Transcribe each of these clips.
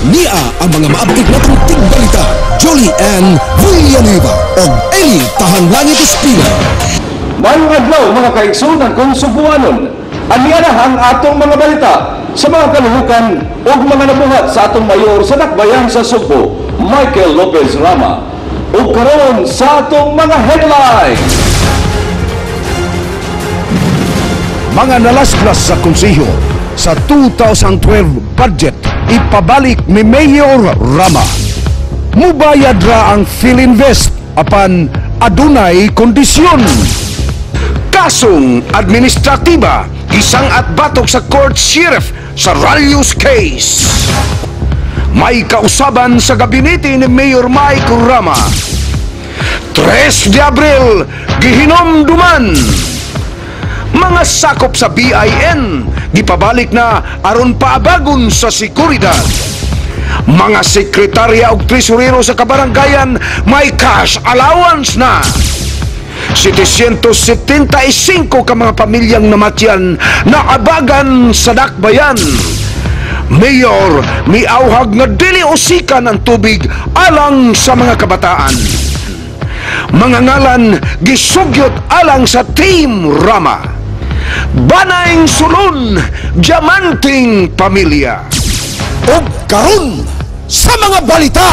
Nia ang mga maabtik na tigbalita, Jolie Ann Villanueva o Eli Tahanglangit Espina. Mayong adlaw mga kaigsunan kung subuanon, aniya na ang atong mga balita sa mga kaluhukan o mga nabuhat sa atong mayor sa Dakbayan sa Sugbo, Michael Lopez Rama. O karon sa atong mga headlines. Mga nalaslas sa konseho sa 2012 budget ipabalik ni Mayor Rama. Mubayad ra ang PhilInvest apan adunay kondisyon. Kasong administratiba isang atbatok sa court sheriff sa Ralius case. May kausaban sa gabinete ni Mayor Mike Rama. 3 de Abril gihinomduman. Mga sakop sa BIN gipabalik na aron paabagon sa seguridad. Mga sekretarya ug tresurero sa kabaranggayan may cash allowance na. 775 ka mga pamilyang namatyan na abagan sa Dakbayan. Mayor, miauhag nga dili usikan ang tubig alang sa mga kabataan. Mga ngalan gisugyot alang sa Team Rama. Banayng sulon, diamanting pamilya. O karon sa mga balita.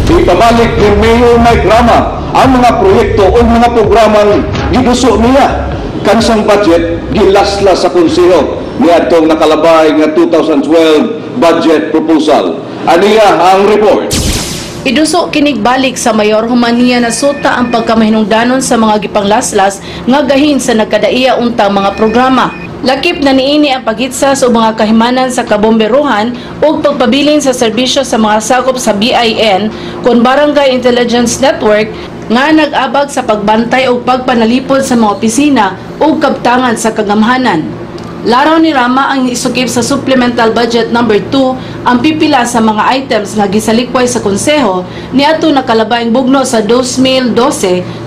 Ipabalik ni Mayor Mike Rama ang mga proyekto o mga programang giduso niya. Kansang budget gilaslas sa konseho niadtong nakalabay nga 2012 budget proposal. Aniya ang report. Iduso kinig balik sa mayor human niya nasuta ang pagkamahinungdanon sa mga gipanglaslas nga gahin sa nagkadaiya untang mga programa. Lakip na niini ang pagitsa sa mga kahimanan sa kabomberuhan ug pagpabilin sa serbisyo sa mga sakop sa BIN kon Barangay Intelligence Network nga nag-abag sa pagbantay ug pagpanalipod sa mga opisina ug kabtangan sa kagamhanan. Laraw ni Rama ang isukip sa Supplemental Budget number 2 ang pipila sa mga items nga gisalikway sa konseho niadto nakalabayng bugno sa 2012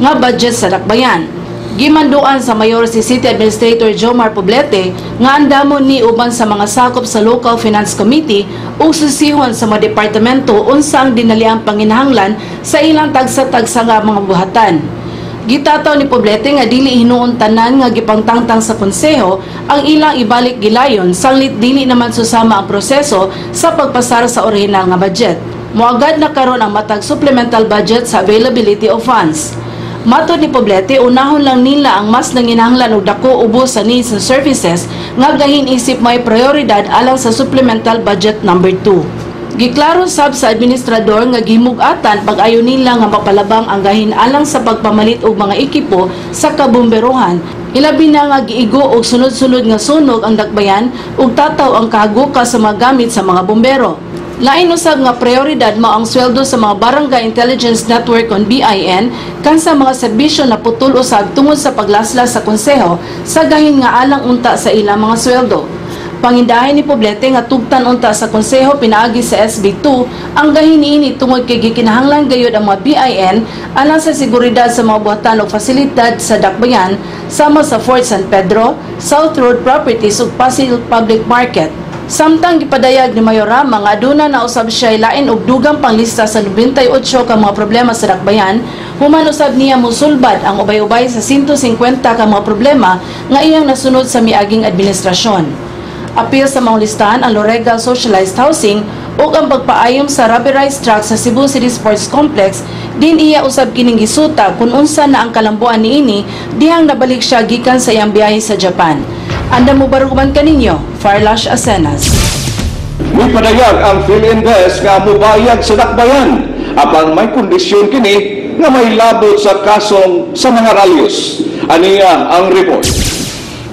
nga budget sa Dakbayan. Gimanduan sa mayor si City Administrator Jomar Poblete nga andamon ni uban sa mga sakop sa Local Finance Committee ug susihon sa mga departamento unsa ang dinaliang panginahanglan sa ilang tagsa-tagsa nga mga buhatan. Gitataw ni Poblete nga dili hinuon tanan nga gipangtangtang sa konseho ang ilang ibalik gilayon sanglit dili naman susama ang proseso sa pagpasara sa orihinal nga budget. Moagad na karon ang matag supplemental budget sa availability of funds. Matod ni Poblete, unahon lang nila ang mas nanginahanglan og dako ubos sa needs and services nga gahin isip may prioridad alang sa supplemental budget number 2. Giklaro sab sa administrador nga gimug-atan pag-ayo nila nga mapalabang ang gahin alang sa pagpamalit og mga ekipo sa kabomberuhan. Ilabi na nga giigo og sunod-sunod nga sunog ang Dakbayan ug tataw ang kahaguka sa mga gamit sa mga bombero. Lain usab nga prioridad mao ang sweldo sa mga Barangay Intelligence Network on BIN kan sa mga serbisyo na putol usab tungod sa paglaslas sa konseho sa gahin nga alang unta sa ilang mga sweldo. Pangindahin ni Poblete nga tugtan unta sa konseho pinaagi sa SB2 ang gahin niini tungod kay gikinahanglan gayud ang mga BIN alang sa seguridad sa mga buhatan o fasilidad sa Dakbayan sama sa Fort San Pedro, South Road Properties ug Pasig Public Market. Samtang gipadayag ni Mayor Rama nga aduna na usab siya lain og dugang panglista sa 98 ka mga problema sa Dakbayan, human usab niya mosulbad ang ubay-ubay sa 150 ka mga problema nga iyang nasunod sa miaging administrasyon. Apil sa mga listahan ang Loregal Socialized Housing ug ang pagpaayom sa rubberized track sa Cebu City Sports Complex, din iya usab kining gisuta kung unsa na ang kalambuan niini dihang nabalik siya gikan sa iyang biyahe sa Japan. Anda mo baruguman kaninyo, Farlash Asenas. May padayag ang PhilInvest nga mubayag sa Dakbayan apang may kondisyon kini nga may labot sa kasong sa mga Ralius. Aniya ang report.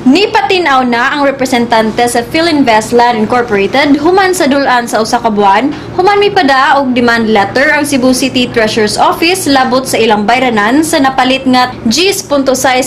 Nipatinaw na ang representante sa PhilInvest Land Incorporated human sa dulan sa usa ka buwan, human mipada og demand letter ang Cebu City Treasurer's Office labot sa ilang bayranan sa napalit nga 10.6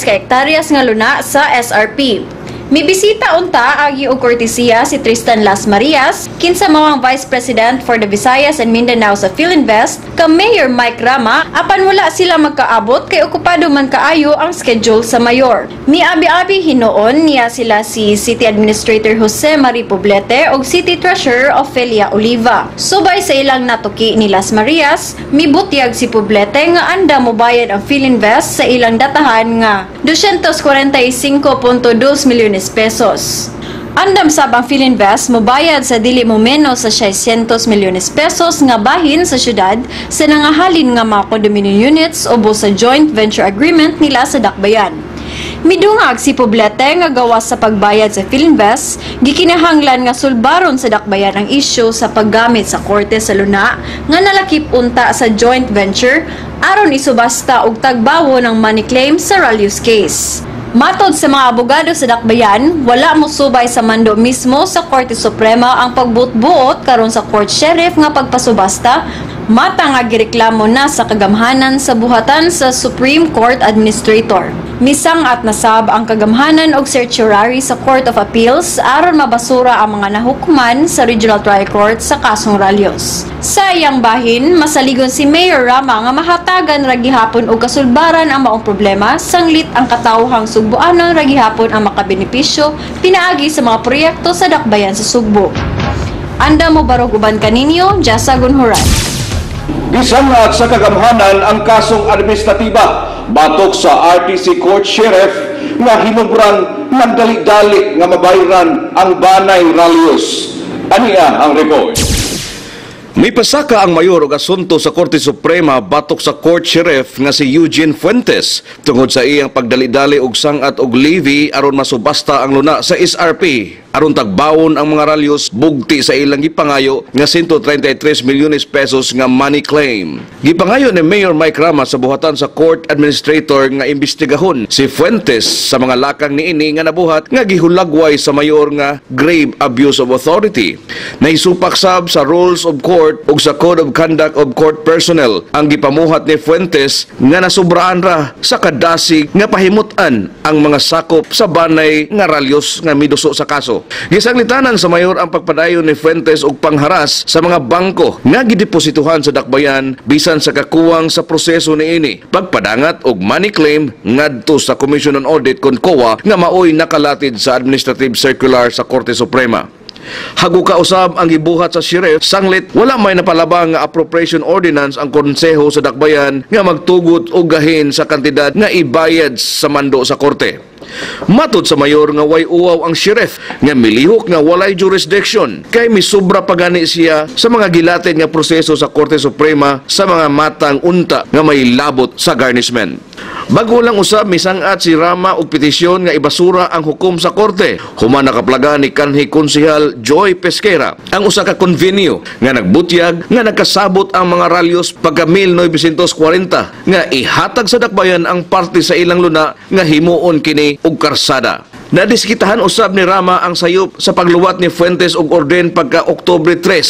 ka hektaryas nga luna sa SRP. Mibisita unta agi og kortesiya si Tristan Las Marias, kinsa mao ang Vice President for the Visayas and Mindanao sa PhilInvest, ka Mayor Mike Rama, apan wala sila magkaabot kay okupado man kaayo ang schedule sa mayor. Miabi-abi hinuon niya sila si City Administrator Jose Marie Poblete ug City Treasurer Ofelia Oliva. Subay sa ilang natuki ni Las Marias, mibutyag si Poblete nga anda mobayad ang PhilInvest sa ilang datahan nga 245.2 milyon pesos. Andam sabang PhilInvest mobayad sa dili mo menos sa 600 milyones pesos nga bahin sa syudad sa nangahalin nga mga condominium units ubo sa joint venture agreement nila sa Dakbayan. Midungag si Poblete nga gawas sa pagbayad sa PhilInvest, gikinahanglan nga sulbaron sa Dakbayan ang isyu sa paggamit sa korte sa Luna nga nalakip unta sa joint venture aron isubasta og tagbawo ng money claim sa Ralius case. Matod sa mga abogado sa Dakbayan, wala mo subay sa mando mismo sa Korte Suprema ang pagbuot-buot karon sa Court Sheriff nga pagpasubasta, mata nga gireklamo na sa kagamhanan sa buhatan sa Supreme Court Administrator. Misang at nasab ang kagamhanan og certiorari sa Court of Appeals aron mabasura ang mga nahukuman sa Regional Trial Court sa kasong Ralios. Sa iyang bahin, masaligon si Mayor Rama nga mahatagan ra gihapon og kasulbaran ang maong problema, sanglit ang katawhang Sugboanon ra gihapon ang makabenepisyo pinaagi sa mga proyekto sa Dakbayan sa Sugbo. Anda mo barog uban kaninyo, Jasa Gunhuran. Gisangat sa kagamhanan ang kasong administratiba batok sa RTC Court Sheriff nga hinubrang nagdali-dali nga mabayaran ang Banay Ralios. Aniya ang report. May pasaka ang mayor og asunto sa Korte Suprema batok sa Court Sheriff nga si Eugene Fuentes tungod sa iyang pagdali-dali og sangat og levy aron masubasta ang luna sa SRP aron tagbawon ang mga Ralios bugti sa ilang gipangayo nga 133 milyones pesos nga money claim. Gipangayo ni Mayor Mike Rama sa buhatan sa Court Administrator nga imbestigahon si Fuentes sa mga lakang niini nga nabuhat nga gihulagway sa mayor nga grave abuse of authority. Naisupak sab sa Rules of Court ug sa Code of Conduct of Court Personnel ang gipamuhat ni Fuentes nga nasubraan ra sa kadasig nga pahimutan ang mga sakop sa banay nga Ralios nga miduso sa kaso. Gisanglitanan sa mayor ang pagpadayon ni Fuentes og pangharas sa mga bangko nga gideposituhan sa Dakbayan bisan sa kakuwang sa proseso niini, pagpadangat og money claim ngadto sa Commission on Audit kon COA nga maoy nakalatid sa Administrative Circular sa Korte Suprema. Haguka usab ang gibuhat sa sheriff, sanglit wala may napalabang nga appropriation ordinance ang konseho sa Dakbayan nga magtugot og gahin sa kantidad nga ibayad sa mando sa korte. Matod sa mayor nga way uwaw ang sheriff nga milihok nga walay jurisdiction kay misubra pa gani siya sa mga gilatin nga proseso sa Korte Suprema sa mga matang unta nga may labot sa garnishment. Bago lang usab misangat si Rama og petisyon nga ibasura ang hukom sa korte. Human nakaplaga ni kanhi konsehal Joy Pesquera ang usa ka konvenyo nga nagbutyag nga nagkasabot ang mga Ralios pagka 1940 nga ihatag sa Dakbayan ang parte sa ilang luna nga himuon kini og karsada. Nadiskitahan usab ni Rama ang sayop sa pagluwat ni Fuentes og orden pagka Oktubre 3.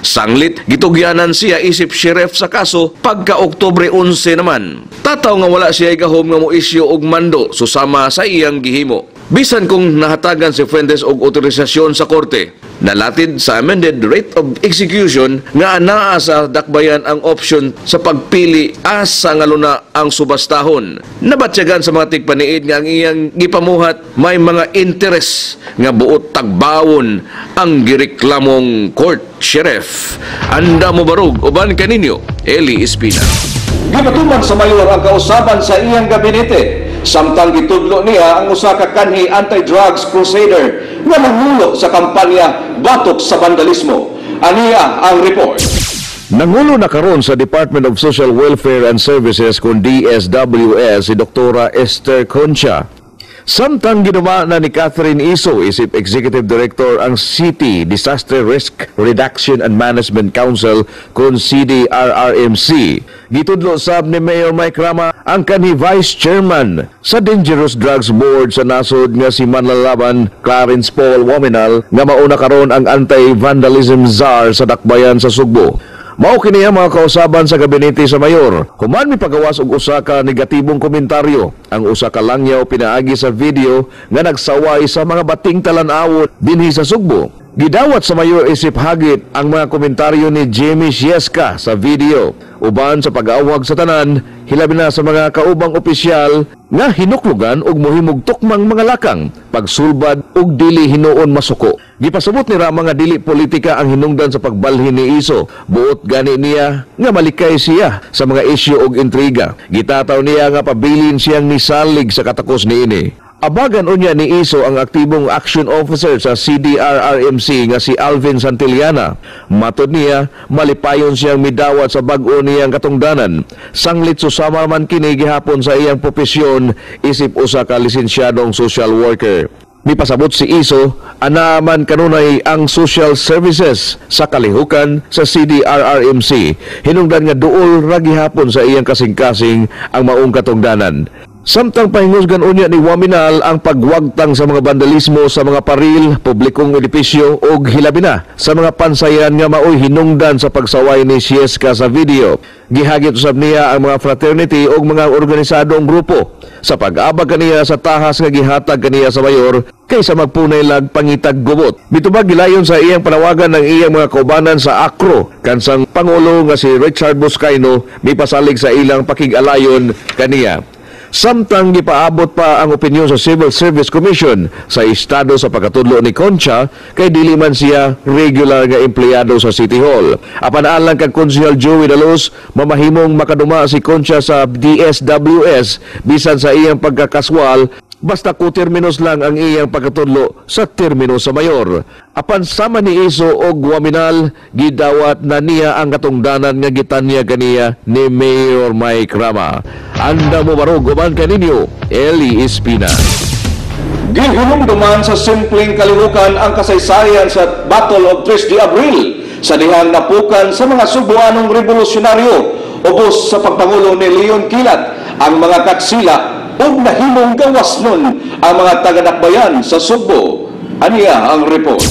Sanglit gitugyanan siya isip sheriff sa kaso pagka Oktubre 11 naman. Tataw nga wala siya gahom nga mo isyu og mando susama sa iyang gihimo. Bisan kung nahatagan si Fuentes og otorisasyon sa korte, nalatid sa amended rate of execution nga anaa sa Dakbayan ang option sa pagpili asa nga luna ang subastahon. Nabatsyagan sa mga tigpaniid nga ang iyang gipamuhat may mga interes nga buot tagbawon ang gireklamong court sheriff. Anda mo barog uban kaninyo, Eli Espina. Gipatuman sa mayor ang kausaban sa iyang gabinete samtang gitudlo niya ang usa ka kanhi anti-drugs crusader nga nangulo sa kampanya batok sa vandalismo. Aniya ang report. Nangulo na karon sa Department of Social Welfare and Services kung DSWS si Dr. Esther Concha. Samtang ginawa na ni Catherine Iso, isip Executive Director ang City Disaster Risk Reduction and Management Council kung CDRRMC. Gitudlo sab ni Mayor Mike Rama ang kanhi Vice Chairman sa Dangerous Drugs Board sa nasod nga si Manlalaban Clarence Paul Wominal nga mauna karon ang anti-vandalism czar sa Dakbayan sa Sugbo. Mao kini ang mga kausaban sa gabinete sa mayor. Human mi pagawas og usa ka negatibong komentaryo. Ang usa ka langyaw pinaagi sa video nga nagsaway sa mga bating talan-aw dinhi sa Sugbo. Gidawat sa mayor isip hagit ang mga komentaryo ni Jamie Sieska sa video. Uban sa pag-awag sa tanan, hilabi na sa mga kaubang opisyal nga hinuklugan og mohimog tukmang mga lakang, pagsulbad og dili hinuon masuko. Gipasabot ni Rama nga dili politika ang hinungdan sa pagbalhin ni Iso. Buot gani niya nga malikay siya sa mga isyu og intriga. Gitataw niya nga pabilin siyang nisalig sa katakos niini. Abagan unya ni Iso ang aktibong action officer sa CDRRMC nga si Alvin Santillana. Matod niya, malipayon siyang midawat sa bag-o niyang katungdanan. Sanglit susama man kini gihapon sa iyang profesyon isip usa ka lisensyadong social worker. Mipasabot si Iso, anaman kanunay ang social services sa kalihukan sa CDRRMC. Hinungdan nga duol ra gihapon sa iyang kasing-kasing ang maong katungdanan. Samtang pahingusgan unya ni Waminal ang pagwagtang sa mga vandalismo sa mga paril, publikong edipisyo o hilabi na sa mga pansayan nga maoy hinungdan sa pagsaway ni Sieska sa video. Gihagit usab niya ang mga fraternity o mga organisadong grupo sa pag-abag kaniya sa tahas nga gihatag kaniya sa mayor kaysa magpunay lag pangitag gubot. Mitubag gilayon sa iyang panawagan ng iyang mga kaubanan sa ACRO kansang Pangulo nga si Richard Buscaino mipasalig sa ilang pakig-alayon kaniya. Samtang gipaabot pa ang opinyon sa Civil Service Commission sa estado sa pagkatudlo ni Concha kay dili man siya regular nga empleyado sa City Hall. Apan-alang kag Konsehal Joey Dalos, mamahimong makaduma si Concha sa DSWS bisan sa iyang pagkakaswal basta ko-terminos lang ang iyang pagkatudlo sa termino sa mayor. Apan sama ni Iso og Waminal, gidawat na niya ang katungdanan nga gitanya kaniya ni Mayor Mike Rama. Anda mo barog uban kaninyo, Eli Espina. Gihunumduman sa simpleng kalihukan ang kasaysayan sa Battle of 3 de Abril sa dihang napukan sa mga Subuanong revolusyonaryo ubos sa pagpangulo ni Leon Kilat ang mga katsila ug nahimong gawas nun ang mga taga-dakbayan sa Sugbo. Aniya ang report.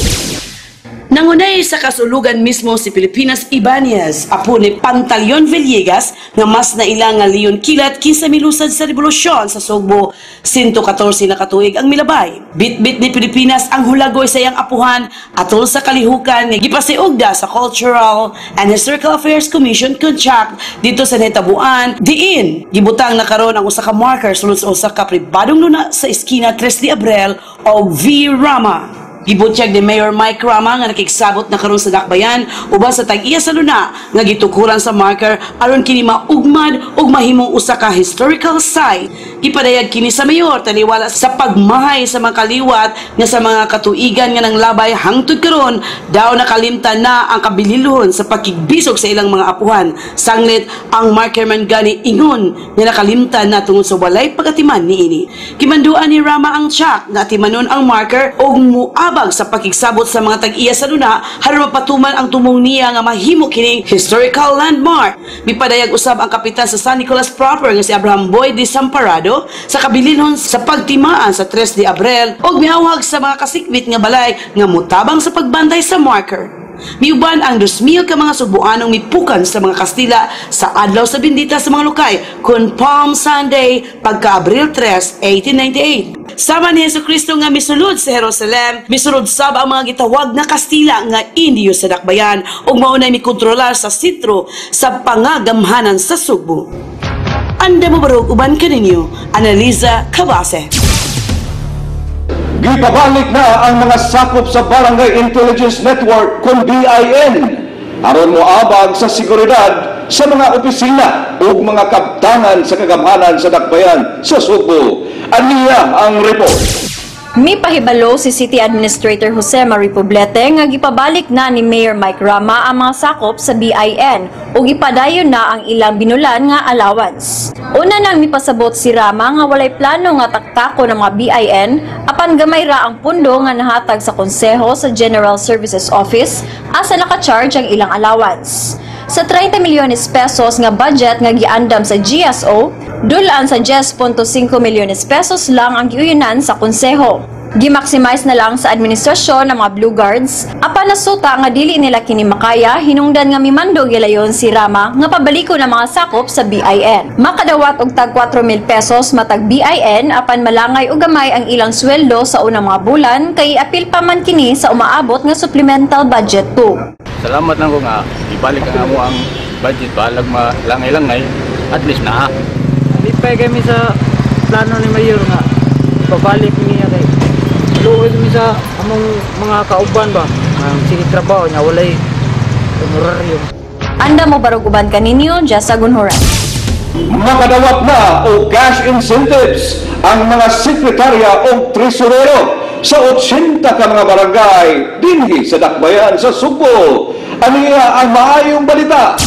Nangunay sa kasulugan mismo si Pilipinas Ibanez, apo ni Pantaleon Villegas nga mas nailang nga Leon Kilat kinsa milusad sa revolusyon sa Sugbo 114 na katuig ang milabay. Bitbit ni Pilipinas ang hulagoy sa iyang apuhan atol sa kalihukan nga gipasiugda sa Cultural and Historical Affairs Commission contract dito sa nahitabuan diin gibutang na karon ang usa ka marker sulod sa usa ka pribadong luna sa eskina 3 de Abril o V. Rama. Gibutyag ni Mayor Mike Rama nga nakigsabot na karon sa dakbayan uban sa tag-iya sa luna nga gitukuran sa marker aron kini maugmad ug mahimong usa ka historical site. Ipadayag kini sa mayor taliwala sa pagmahay sa mga kaliwat nga sa mga katuigan nga nang labay hangtod karon daw nakalimtan na ang kabililhon sa pakigbisog sa ilang mga apuhan. Sanglit ang marker man gani ingon nga nakalimtan na tungod sa walay pagatiman niini. Kimanduan ni Rama ang tiyak nga atimanon ang marker ug muabag sa pakigsabot sa mga tag-iya sa luna aron mapatuman ang tumong niya nga mahimo kining historical landmark. Mipadayag usab ang kapitan sa San Nicolas proper nga si Abraham Boy Desamparado sa kabilinhon sa pagtimaan sa 3 de Abril ug mihawag sa mga kasikbit nga balay nga mutabang sa pagbanday sa marker. Miuban ang 2,000 ka mga Subuanong mipukan sa mga Kastila sa adlaw sa bindita sa mga lukay kun Palm Sunday pagka Abril 3, 1898. Sama ni Jesucristo nga misulod sa Jerusalem, misulod sab ang mga gitawag na Kastila nga Indio sa dakbayan ug maunay mikontrolar sa sitro sa pangagamhanan sa Sugbo. Anda mo barog uban kaninyo, Analiza Cabase. Gipabalik na ang mga sakop sa Barangay Intelligence Network kung BIN aron moabag sa seguridad sa mga opisina ug mga kabtangan sa kagamhanan sa dakbayan sa Sugbo. Aniya ang report. Mipahibalo si City Administrator Jose Marie Poblete nga gipabalik na ni Mayor Mike Rama ang mga sakop sa BIN ug ipadayon na ang ilang binulan nga allowance. Una nang mipasabot si Rama nga walay plano nga taktako ng mga BIN apan gamay ra ang pundo nga nahatag sa konseho sa General Services Office asa naka-charge ang ilang allowance. Sa 30 milyones pesos nga budget nga giandam sa GSO, dulaan sa 10.5 milyones pesos lang ang giuyunan sa konseho. Gi-maximize na lang sa administrasyon ng mga Blue Guards, apan nasuta nga dili nila kini makaya, hinungdan nga mimando gilayon si Rama nga pabaliko ng mga sakop sa BIN. Makadawat og tag 4,000 pesos matag BIN apan malangay og gamay ang ilang sweldo sa unang mga bulan kay apil pa man kini sa umaabot nga supplemental budget 2. Salamat lang ko nga ibalik ang amo ang budget balag malangay-langay at least na. Di pa kami sa plano ni Mayor nga pabalik niya kay luoy kami sa among mga kauban ba ang sige trabaho niya walay honorarium. Anda mo barog uban kaninyo Just sa Gunhuran. Makadawat na o cash incentives ang mga sekretarya o tresurero sa 80 ka mga barangay dinhi sa dakbayan sa Subo. Aniya ang maayong balita.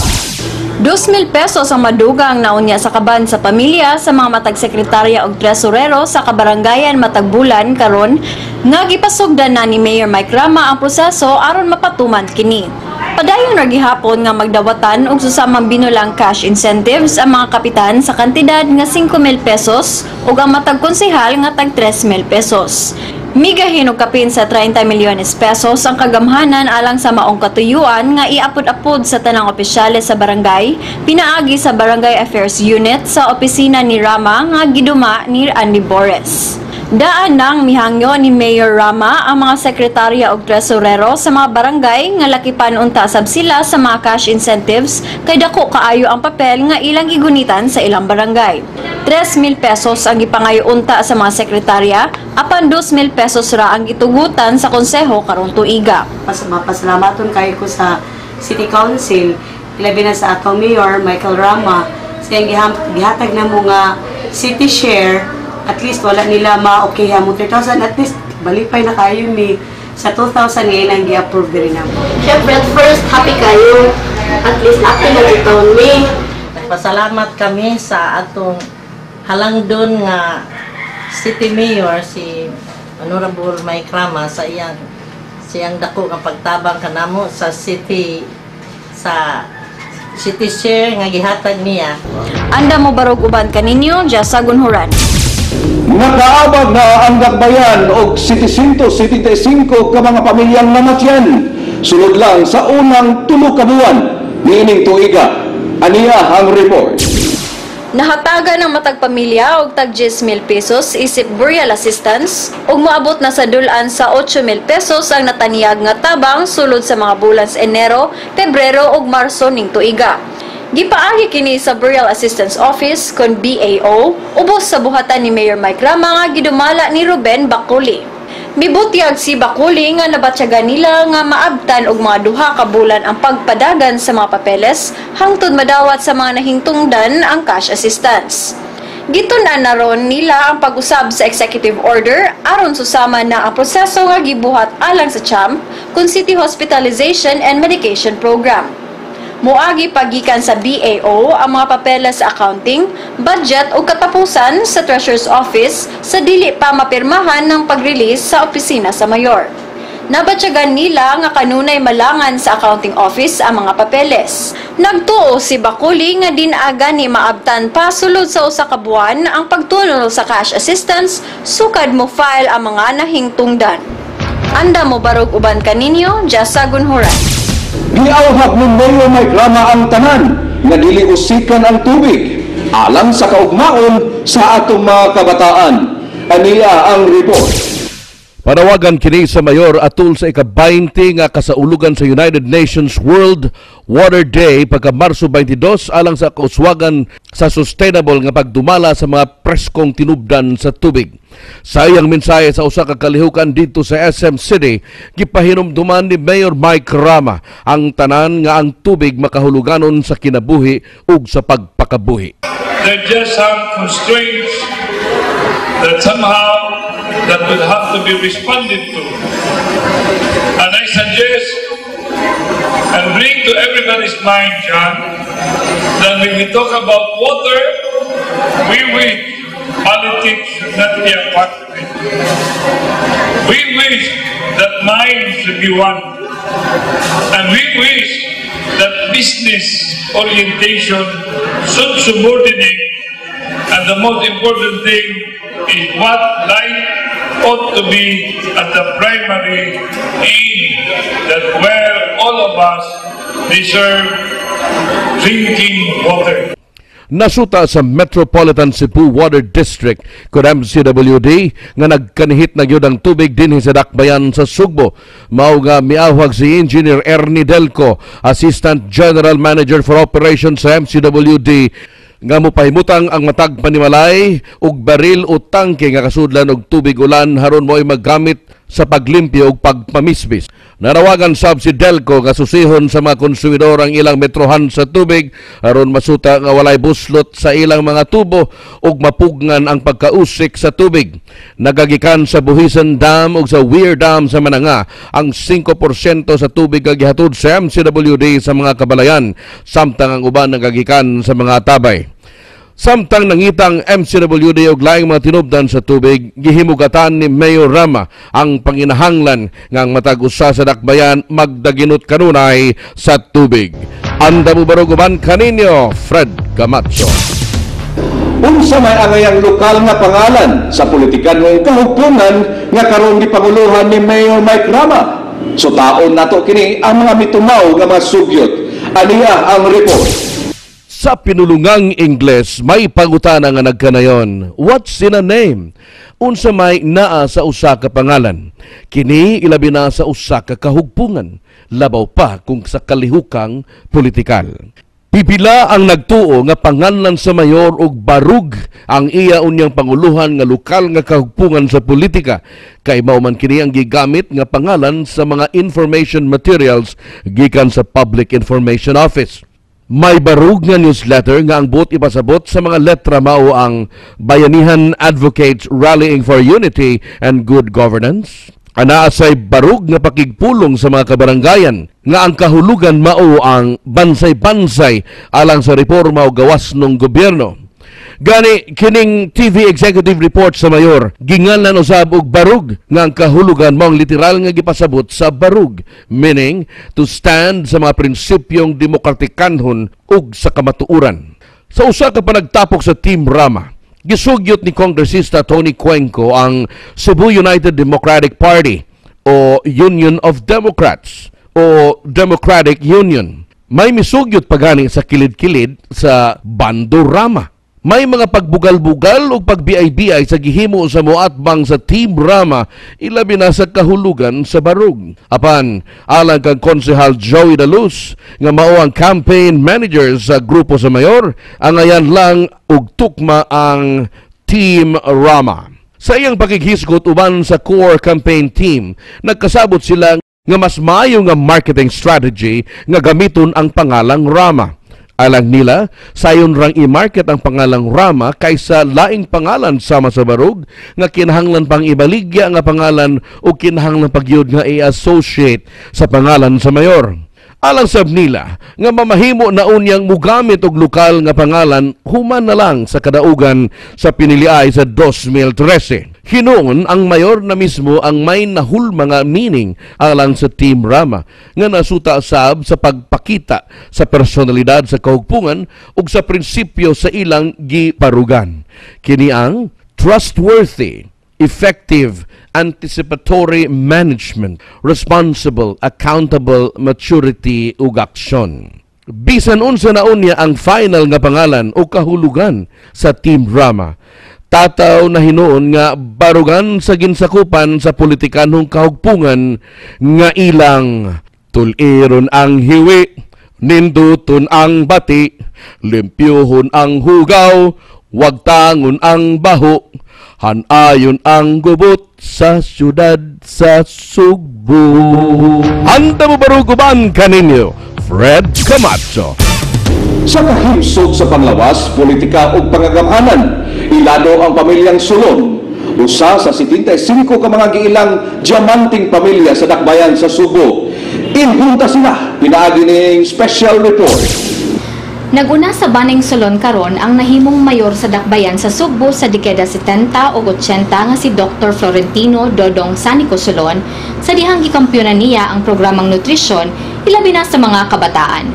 2,000 pesos ang madugang naunya sa kaban sa pamilya sa mga matag sekretarya og tresurero sa kabarangayan matag bulan karon nga gipasugdan na ni Mayor Mike Rama ang proseso aron mapatuman kini. Padayon ra gihapon nga magdawatan og susamang binulang cash incentives ang mga kapitan sa kantidad nga 5,000 pesos ug ang matag konsehal nga tag 3,000 pesos. Migahin og kapin sa 30 milyones pesos ang kagamhanan alang sa maong katuyuan nga iapod-apod sa tanang opisyales sa barangay, pinaagi sa Barangay Affairs Unit sa opisina ni Rama nga giduma ni Andy Bores. Daan nang mihangyo ni Mayor Rama ang mga sekretarya og tresurero sa mga barangay nga lakipan unta sab sila sa mga cash incentives kay dako kaayo ang papel nga ilang gigunitan sa ilang barangay. 3,000 pesos ang gipangayo unta sa mga sekretarya, apan 2,000 pesos ra ang gitugutan sa konseho karong tuiga. Mapasalamaton kayo ko sa City Council, ilabi na sa atong Mayor Michael Rama, sa gihatag na mga city share. At least wala nila ma-okay mo 3,000, at least balipay na kayo ni sa 2,000 ngayon ang gi-approve din namin. Siyempre, at first, happy kayo. At least, acting na ito me. Nagpasalamat kami sa atong halangdon nga City Mayor, si Honorable Mike Rama, sa siyang dako nga pagtabang kanamo sa city share nga gihatag niya. Anda mo barog uban kaninyo Just sa Gunhuran. Nakaabag na ang dakbayan og 775 ka mga pamilyang namatyan sunod lang sa unang 3 ka buwan niining tuiga. Aniya ang report. Nahatagan ng matag pamilya og tag 10,000 pesos isip burial assistance ug moabot na sa dulan sa 8,000 pesos ang nataniyag nga tabang sulod sa mga bulan sa Enero, Pebrero ug Marso ning tuiga. Gipaagi kini sa Burial Assistance Office kon BAO ubos sa buhatan ni Mayor Mike Rama nga gidumala ni Ruben Bakuli. Mibutyag si Bakuli nga nabatyagan nila nga maabtan og mga 2 ka bulan ang pagpadagan sa mga papeles hangtod madawat sa mga nahingtungdan ang cash assistance. Gitun-an na ron nila ang pag-usab sa executive order aron susama na ang proseso nga gibuhat alang sa CHAMP kun City Hospitalization and Medication Program. Moagi pagikan sa BAO ang mga papeles sa accounting, budget o katapusan sa Treasurer's Office sa dili pa mapirmahan ng pag-release sa opisina sa Mayor. Nabatyagan nila nga kanunay malangan sa accounting office ang mga papeles. Nagtuo si Bakuli nga dinaga ni maabtan pa sulod sa usa ka buwan ang pagtulong sa cash assistance sukad mo file ang mga nahingtungdan. Anda mo barog uban kaninyo Just sa Gunhuran. Giawhag ni Mayor Mike Rama ang tanan nga dili usikan ang tubig alang sa kaugmaon sa atong mga kabataan. Aniya ang report. Panawagan kini sa Mayor atul sa ika-20 nga kasaulugan sa United Nations World Water Day pagka Marso 22 alang sa kauswagan sa sustainable nga pagdumala sa mga preskong tinubdan sa tubig. Sa iyang mensahe sa usa ka kalihukan dito sa SM City, gipahinumduman ni Mayor Mike Rama ang tanan nga ang tubig makahuluganon sa kinabuhi ug sa pagpakabuhi. There are just some constraints that somehow that will have to be responded to. And I suggest and bring to everybody's mind, John, that when we talk about water, we wish politics not be a part of it. We wish that minds should be one. And we wish that business orientation should subordinate, and the most important thing is what life ought to be at the primary aim that where all of us deserve drinking water. Nasuta sa Metropolitan Cebu Water District kung MCWD nga nagkanihit na gyud ang tubig dinhi sa dakbayan sa Sugbo. Mao nga miawhag si Engineer Ernie Delco, Assistant General Manager for Operations sa MCWD, nga mopahimutang ang matag panimalay ug baril o tangke nga kasudlan og tubig ulan haron mo'y maggamit sa paglimpyo ug pagpamisbis. Narawagan sab si Delco nga susihon sa mga konsumidor ang ilang metrohan sa tubig aron masuta nga walay buslot sa ilang mga tubo ug mapugnan ang pagkausik sa tubig. Nagagikan sa Buhisan Dam ug sa Weir Dam sa Mananga ang 5% sa tubig nga gihatod sa MCWD sa mga kabalayan, samtang ang uban nagagikan sa mga tabay. Samtang nangitang MCWD og laing mga tinubdan sa tubig, gihimugatan ni Mayor Rama ang panginahanglan ngang matag usa sa dakbayan magdaginot kanunay sa tubig. Anda mo baruguban kaninyo, Fred Camacho. Unsa may angayang lokal nga pangalan sa politikan ng kahugpungan nga karon gipanguluhan ni Mayor Mike Rama. So taon nato kini ang mga mitumaw nga mga sugyot. Aniya ang report. Sa pinulungang Ingles, may pangutana nga nagkanayon, what's in a name? Unsa may naa sa usa ka pangalan. Kini ilabi na sa usa ka kahugpungan, labaw pa kung sa kalihukang politikal. Pipila ang nagtuo nga panganlan sa mayor og barug ang iya unyang panguluhan nga lokal nga kahugpungan sa politika, kay mao man kini ang gigamit nga pangalan sa mga information materials gikan sa Public Information Office. May barug nga newsletter nga ang buot ipasabot sa mga letra mao ang Bayanihan Advocates Rallying for Unity and Good Governance. Anaa say barug nga pakigpulong sa mga kabaranggayan nga ang kahulugan mao ang bansay-bansay alang sa reforma o gawas ng gobyerno. Gani kining TV executive report sa mayor, gingalan usab og barug nga ang kahulugan mao ang literal nga gipasabot sa barug, meaning to stand sa mga prinsipyong demokratikanhon ug sa kamatuoran. Sa usa ka panagtapok sa Team Rama, gisugyot ni Kongresista Tony Cuenco ang Cebu United Democratic Party o Union of Democrats o Democratic Union. May misugyot pagani sa kilid-kilid sa Bando Rama. May mga pagbugal-bugal o pagbiay-biay sa gihimo sa moatbang sa Team Rama, ilabi na sa kahulugan sa barug. Apan, alang kang Konsehal Joey Daluz, nga mao ang campaign manager sa grupo sa mayor, ang ayan lang og tukma ang Team Rama. Sa iyang pagighisgot uban sa core campaign team, nagkasabot sila nga mas maayo nga marketing strategy nga gamiton ang pangalang Rama. Alang nila, sayon rang i-market ang pangalang Rama kaysa laing pangalan sama sa barug nga kinahanglan pang ibaligya nga pangalan o kinahanglan pagyud nga i-associate sa pangalan sa mayor. Alang sab nila nga mamahimo na unyang mugamit og lokal nga pangalan human na lang sa kadaugan sa piniliay sa 2013. Hinuon ang mayor na mismo ang may nahulma nga meaning alang sa Team Rama nga nasuta sab sa pagpakita sa personalidad sa kahugpungan ug sa prinsipyo sa ilang giparugan. Kini ang trustworthy, effective, anticipatory management, responsible, accountable, maturity ug aksyon. Bisan unsa na unya ang final nga pangalan o kahulugan sa Team Rama, tataw na hinuon nga barugan sa ginsakupan sa politikanhong kahugpungan nga ilang tuliron ang hiwi, ninduton ang bati, limpyuhon ang hugaw, wagtangon ang baho, hanayon ang gubot sa syudad sa Sugbo. Handa mo baruguban kaninyo, Fred Camacho. Sa kahimsog sa panglawas, politika o pangagamhanan, ilado ang pamilyang Sulon. Usa sa 75 ka mga giilang diamanting pamilya sa dakbayan sa Subo. Inhunta sila, pinaagi ning special report. Naguna sa Baning Sulon karon ang nahimong mayor sa dakbayan sa Sugbo sa dekada 70 o 80 nga si Dr. Florentino Dodong Sanico Sulon sa dihang gikampyonan niya ang programang nutrisyon ilabi na sa mga kabataan.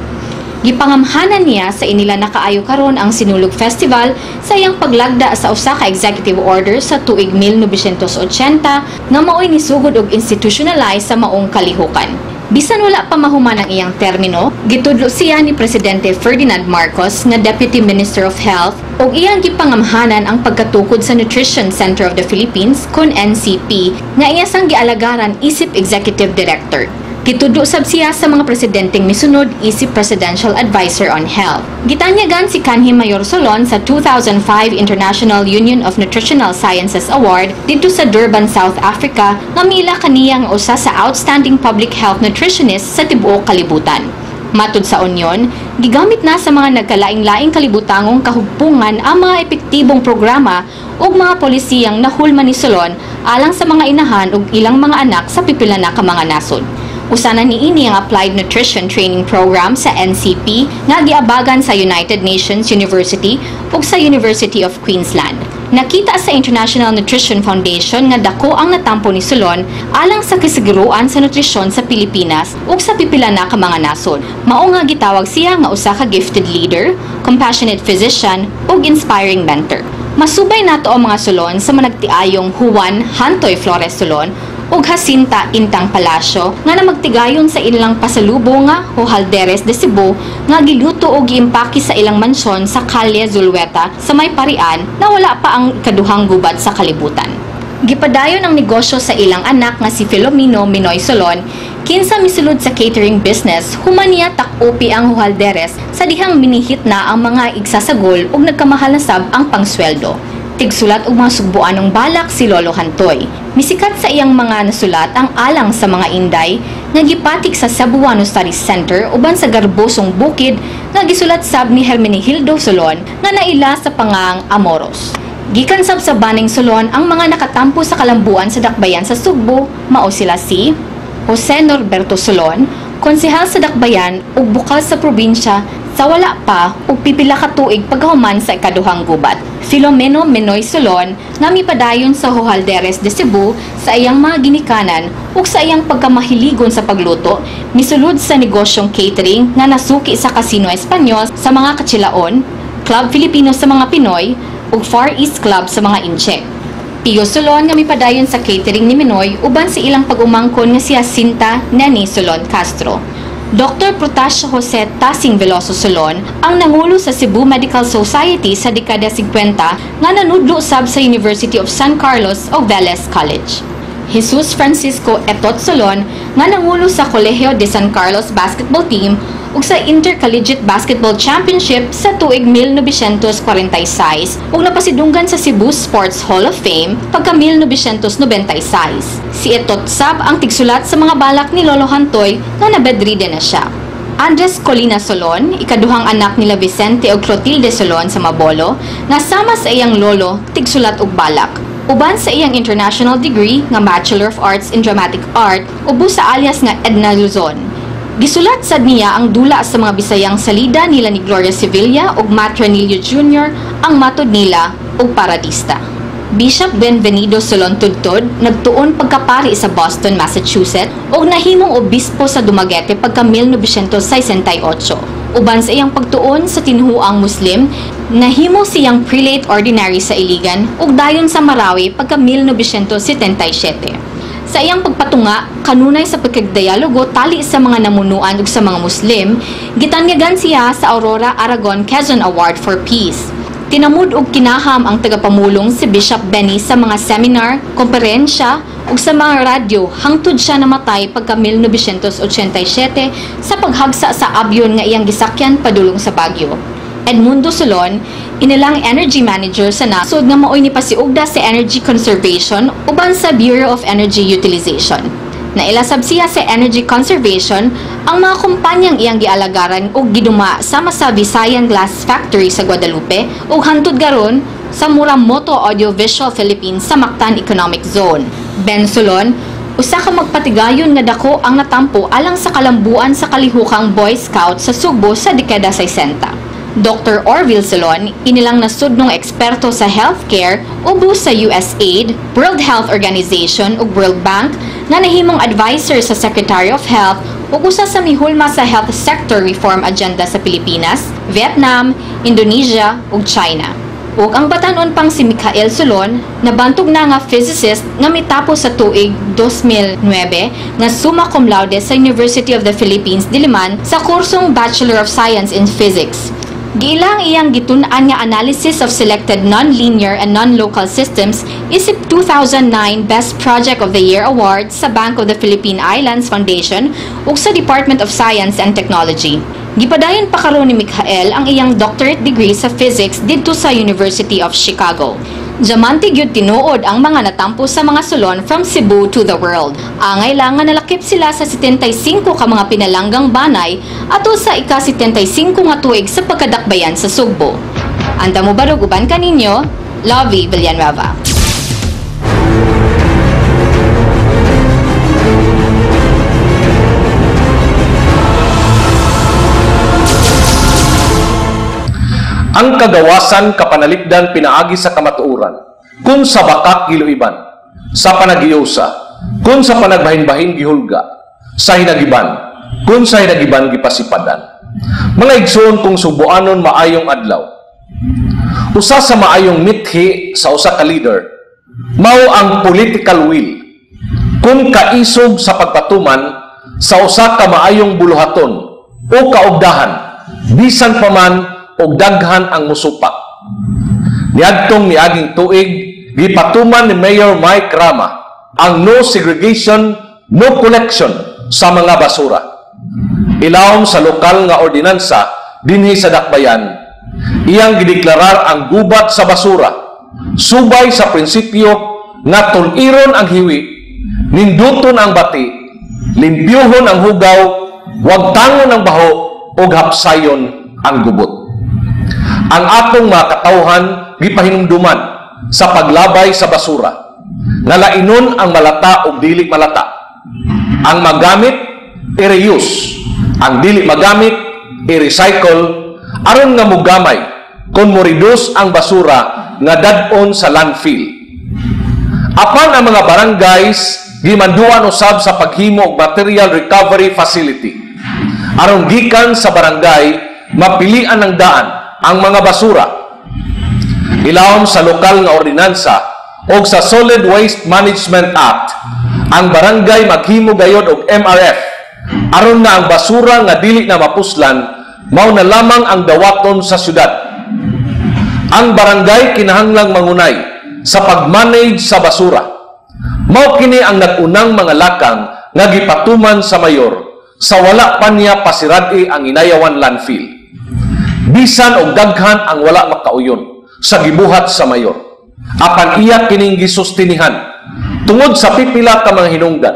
Gipangamhanan niya sa inila nakaayo karon ang Sinulog Festival sa iyang paglagda sa usa ka executive order sa tuig 1980 nga mao'y nisugod og institutionalize sa maong kalihukan. Bisan wala pa mahuman ang iyang termino, gitudlo siya ni Presidente Ferdinand Marcos nga Deputy Minister of Health ug iyang gipangamhanan ang pagkatukod sa Nutrition Center of the Philippines kun NCP nga iya sang gialagaran isip Executive Director. Gitudlo sab siya sa mga presidenteng misunod isip Presidential Advisor on Health. Gitanyagan si kanhi Mayor Solon sa 2005 International Union of Nutritional Sciences Award dito sa Durban, South Africa nga mila kaniya nga usa sa outstanding public health nutritionist sa tibuok kalibutan. Matud sa Union, gigamit na sa mga nagkalaing-laing kalibutangong kahugpungan ang mga epektibong programa ug mga polisiyang nahulman ni Solon alang sa mga inahan ug ilang mga anak sa pipila na ka mga nasod. Usana niini ang Applied Nutrition Training Program sa NCP nga giabagan sa United Nations University ug sa University of Queensland. Nakita sa International Nutrition Foundation nga dako ang natampo ni Solon alang sa kasiguruan sa nutrisyon sa Pilipinas ug sa pipila na ka mga nasod. Mao nga gitawag siya nga usa ka gifted leader, compassionate physician ug inspiring mentor. Masubay nato ang mga Solon sa managtiayong Juan Hantoy Flores Solon ug Jacinta Intang Palacio nga namagtigayon sa ilang pasalubong nga Hojalderes de Cebu nga giluto og giimpake sa ilang mansyon sa Calle Zulueta sa may Parian na wala pa ang ikaduhang gubad sa kalibutan. Gipadayon ang negosyo sa ilang anak nga si Filomeno Minoy Solon kinsa misulod sa catering business human niya tak-upi ang Hojalderes sa dihang minihit na ang mga igsasagol ug nagkamahal na sab ang pangsweldo. Tigsulat og mga sugbuanong balak si Lolo Hantoy. Misikat sa iyang mga nasulat ang alang sa mga Inday nga gipatik sa Cebuano Studies Center uban sa garbosong bukid nga gisulat sab ni Hermenegildo Solon nga naila sa pangang Amoros. Gikan sab sa baning Solon ang mga nakatampo sa kalambuan sa dakbayan sa Sugbo mao sila si Jose Norberto Solon, konsehal sa dakbayan ug bukal sa probinsya sa wala pa ug pipila ka tuig paghuman sa ikaduhang gubat. Filomeno Minoy Solon nga mipadayon sa Hojalderes de Cebu sa iyang mga ginikanan ug sa iyang pagkamahiligon sa pagluto, misulod sa negosyong catering nga nasuki sa Casino Espanyol sa mga Katsilaon, Club Filipino sa mga Pinoy ug Far East Club sa mga Inche. Pio Solon nga mipadayon sa catering ni Minoy uban sa ilang pag-umangkon nga si Jacinta Neni Solon Castro. Dr. Protasio Jose Tasing Veloso Solon ang nangulo sa Cebu Medical Society sa dekada 50 nga nanudlo sab sa University of San Carlos o Vélez College. Jesus Francisco Etot Solon nga nangulo sa Colegio de San Carlos basketball team ug sa Intercollegiate Basketball Championship sa tuig 1946 ug napasidunggan sa Cebu Sports Hall of Fame pagka 1996. Si Etot sab ang tigsulat sa mga balak ni Lolo Hantoy nga nabedride na siya. Andres Colina Solon, ikaduhang anak nila Vicente ug Clotilde Solon sa Mabolo, nga sama sa iyang lolo tigsulat og balak. Uban sa iyang international degree nga Bachelor of Arts in Dramatic Art ubo sa alias nga Edna Luzon. Gisulat sad niya ang dula sa mga Bisayang salida nila ni Gloria Sevilla ug Matt Ranillo Jr. ang matod nila ug paradista. Bishop Benvenido Solon Tudtod nagtuon pagkapari sa Boston, Massachusetts ug nahimong obispo sa Dumaguete pagka 1968. Uban sa iyang pagtuon sa tinhuang Muslim, nahimo siyang prelate ordinary sa Iligan ug dayon sa Marawi pagka 1977. Sa iyang pagpatunga, kanunay sa pagkagdialogo tali sa mga namunuan ug sa mga Muslim, gitanyagan siya sa Aurora Aragon Quezon Award for Peace. Tinamud og kinaham ang tagapamulong si Bishop Benny sa mga seminar, komperensya ug sa mga radyo hangtod siya namatay pagka 1987 sa paghagsa sa abyon nga iyang gisakyan padulong sa Baguio. Edmundo Solon, inilang energy manager sa nasod nga maoy ni pasiugda sa energy conservation uban sa Bureau of Energy Utilization. Nailasab siya sa energy conservation ang mga kumpanyang iyang gialagaran ug giduma sama sa Visayan Glass Factory sa Guadalupe ug hantud garon sa Muramoto Audiovisual Philippines sa Mactan Economic Zone. Ben Solon, usa ka magpatigayon nga dako ang natampo alang sa kalambuan sa kalihukang Boy Scout sa Sugbo sa dekada 60. Dr. Orville Solon, inilang nasudnong eksperto sa healthcare ubo sa USAID, World Health Organization ug World Bank nga nahimong advisor sa Secretary of Health ug usa sa mihulma sa health sector reform agenda sa Pilipinas, Vietnam, Indonesia ug China. Ug ang batanon pang si Michael Solon, nabantog na nga physicist nga mitapos sa tuig 2009 nga summa cum laude sa University of the Philippines Diliman sa kursong Bachelor of Science in Physics. Giilang iyang gitun-an nga analysis of selected non-linear and non-local systems isip 2009 Best Project of the Year Award sa Bank of the Philippine Islands Foundation ug sa Department of Science and Technology. Gipadayon pa karon ni Michael ang iyang doctorate degree sa physics didto sa University of Chicago. Diamante gyud tinuod ang mga natampo sa mga sulon from Cebu to the world. Angay lang nga nalakip sila sa 75 ka mga pinalanggang banay ato sa ika-75 nga tuig sa pagkadakbayan sa Sugbo. Anda mo barog uban kaninyo, Lovey Villanueva. Ang kagawasan kapanalipdan pinaagi sa kamatuuran, kun sa bakak giluiban, sa panagiusa, kun sa panagbahin-bahin gihulga, sa hinagiban, kun sa hinagiban gipasipadan. Mga igsoon kung subuanon maayong adlaw. Usa sa maayong mithi sa usa ka leader, mao ang political will. Kung kaisog sa pagpatuman sa usa ka maayong buluhaton o kaugdahan, bisan pa man og daghan ang musupak. Niadtong miaging tuig, gipatuman ni Mayor Mike Rama ang no segregation, no collection sa mga basura. Ilawom sa lokal nga ordinansa dinhi sa Dakbayan, iyang gideklarar ang gubat sa basura, subay sa prinsipyo nga tuliron ang hiwi, ninduton ang bati, limpyuhon ang hugaw, wag tangon ang baho, ug hapsayon ang gubot. Ang atong mga katawhan gipahinumduman sa paglabay sa basura, nga lainon ang malata ug dili malata. Ang magamit, i-reuse. Ang dili magamit, i-recycle, aron nga mugamay kung mo-reduce ang basura nga dadon sa landfill. Apan ang mga barangays gimanduan usab sa paghimo og material recovery facility. Aron gikan sa barangay mapilian ng daan ang mga basura. Ilawom sa lokal nga ordinansa o sa Solid Waste Management Act, ang barangay maghimo gayod og MRF aron na ang basura nga dili na mapuslan mao na lamang ang dawaton sa syudad. Ang barangay kinahanglang mangunay sa pag-manage sa basura. Mao kini ang nag-unang mga lakang nga gipatuman sa mayor sa wala pa niya pasirad-i ang inayawan landfill. Bisan og daghan ang wala makauyon sa gibuhat sa mayor. Apan iya kining gisustinihan tungod sa pipila ka mga hinungdan.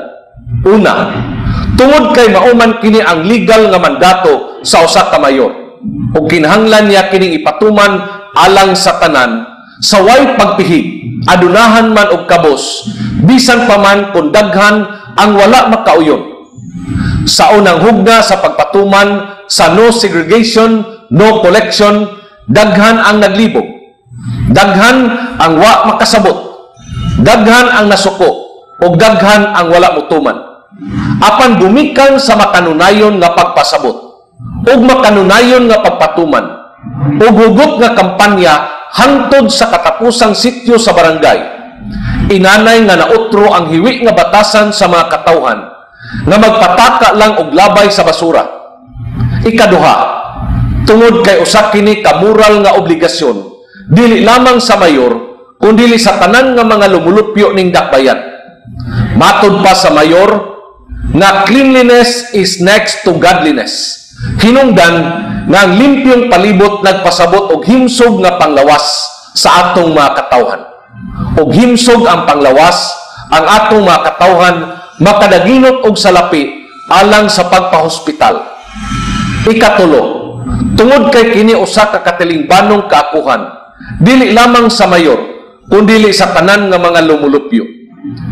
Una, tungod kay mauman kini ang legal nga mandato sa usa ka mayor. Ug kinahanglan niya kining ipatuman alang sa tanan sa way pagpihig, adunahan man og kabos, bisan pa man kung daghan ang wala makauyon. Sa unang hugna sa pagpatuman sa no segregation, no collection, daghan ang naglibog, daghan ang wa makasabot, daghan ang nasuko, o daghan ang wala mutuman. Apan gumikan sa makanunayon nga pagpasabot, o makanunayon nga pagpatuman, o hugot nga kampanya hangtod sa katapusang sityo sa barangay. Inanay nga nautro ang hiwi nga batasan sa mga katawhan, nga magpataka lang og labay sa basura. Ikaduha, tungod kay usa kini ka moral nga obligasyon dili lamang sa mayor kundi sa tanan nga mga lumulupyo ning dakbayan. Matud pa sa mayor nga cleanliness is next to godliness. Hinungdan nga ang limpyong palibot nagpasabot og himsog nga panglawas sa atong mga katawhan. Og himsog ang panglawas ang atong mga katawhan makadaginot og salapi alang sa pagpahospital. Ikatulo, tungod kay kini usa ka katilingbanong kaakuhan dili lamang sa mayor kundi sa tanan nga mga lumulupyo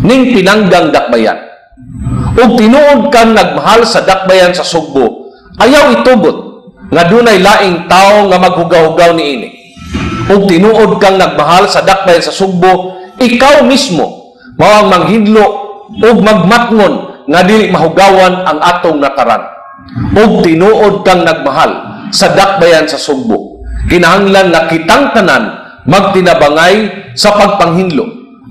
ning pinanggang dakbayan. Ug tinuod kang nagmahal sa dakbayan sa Sugbo, ayaw itugot nga dunay laing tawo nga maghugaw-hugaw niini. Ug tinuod kang nagmahal sa dakbayan sa Sugbo, ikaw mismo mao ang manghidlo ug magmatngon nga dili mahugawan ang atong nataran. Ug tinuod kang nagmahal sa dakbayan sa Sugbo, kinahanglan nga kitang tanan magtinabangay sa pagpanghinlo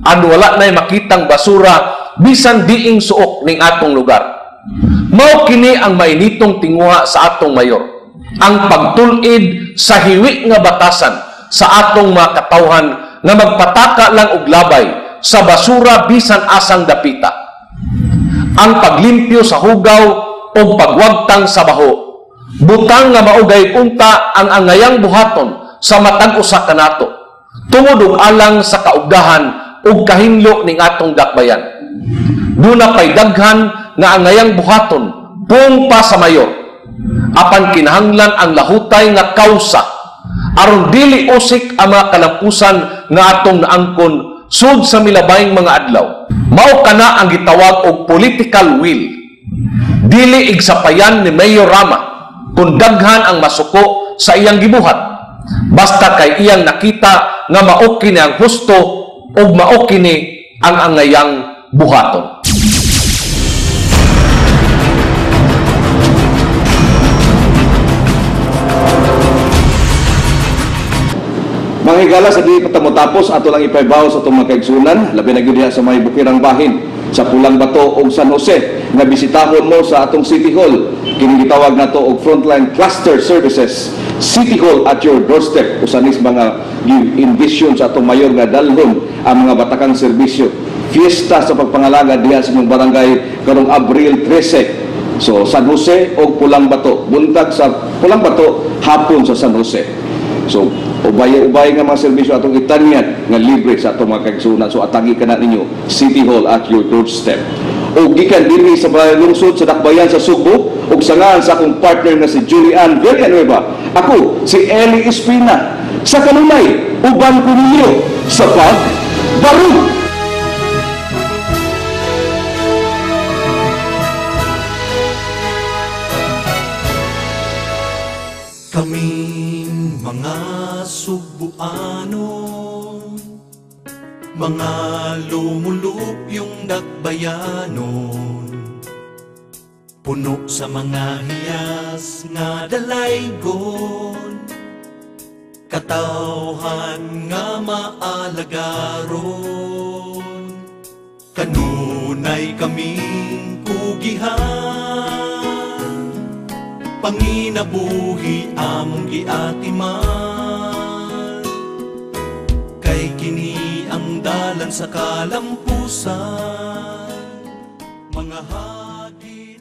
an wala nay makitang basura bisan diing suok ning atong lugar. Mao kini ang mainitong tinguha sa atong mayor, ang pagtul-id sa hiwi nga batasan sa atong mga katawhan nga magpataka lang og labay sa basura bisan asang dapita, ang paglimpyo sa hugaw o pagwagtang sa baho, butang nga maugay unta ang angayang buhaton sa matag usa kanato tungod og alang sa kaugdahan ug kahinlo ning atong dakbayan. Duna pay daghan nga angayang buhaton pung pa sa mayor, apan kinahanglan ang lahutay nga kausa aron dili usik ang mga kalampusan nga atong naangkon sud sa milabayng mga adlaw. Mao kana ang gitawag og political will. Dili igsapayan ni Mayor Rama kung daghan ang masuko sa iyang gibuhat, basta kay iyang nakita nga mao kini ang husto ug mao kini ang angayang buhaton. Mga higala, sa di patamotapos ato lang ipaybaw sa itong mga kaigsunan, labi na gyud diha sa may Bukirang Bahin sa Pulang Bato ug San Jose, nga bisitahon mo sa atong City Hall. Kini gitawag nato og Frontline Cluster Services, City Hall at your doorstep. Usanis mga envision sa atong mayor nga dalhon ang mga batakang serbisyo. Fiesta sa pagpangalaga diha sa inyong barangay karong Abril 13. So San Jose o Pulang Bato, buntag sa Pulang Bato, hapon sa San Jose. So ubay-ubay nga mga serbisyo atong itanyan nga libre sa atong mga kaigsunan. So atagi ka na ninyo City Hall at your doorstep. O gikan dinhi sa lungsod sa dakbayan sa Sugbo ug sangahan sa akong partner na si Julian Villanueva, ako si Eli Espina sa kanunay uban ko ninyo sa Pagbarug. Kaming mga Sugbuano, mga lumulupyong dakbayanon, puno sa mga hiyas nga dalaygon, katawhan nga maalagaron, kanunay kaming kugihan, panginabuhi among giatiman, kay kini ang dalan sa kalampusan, mga hagi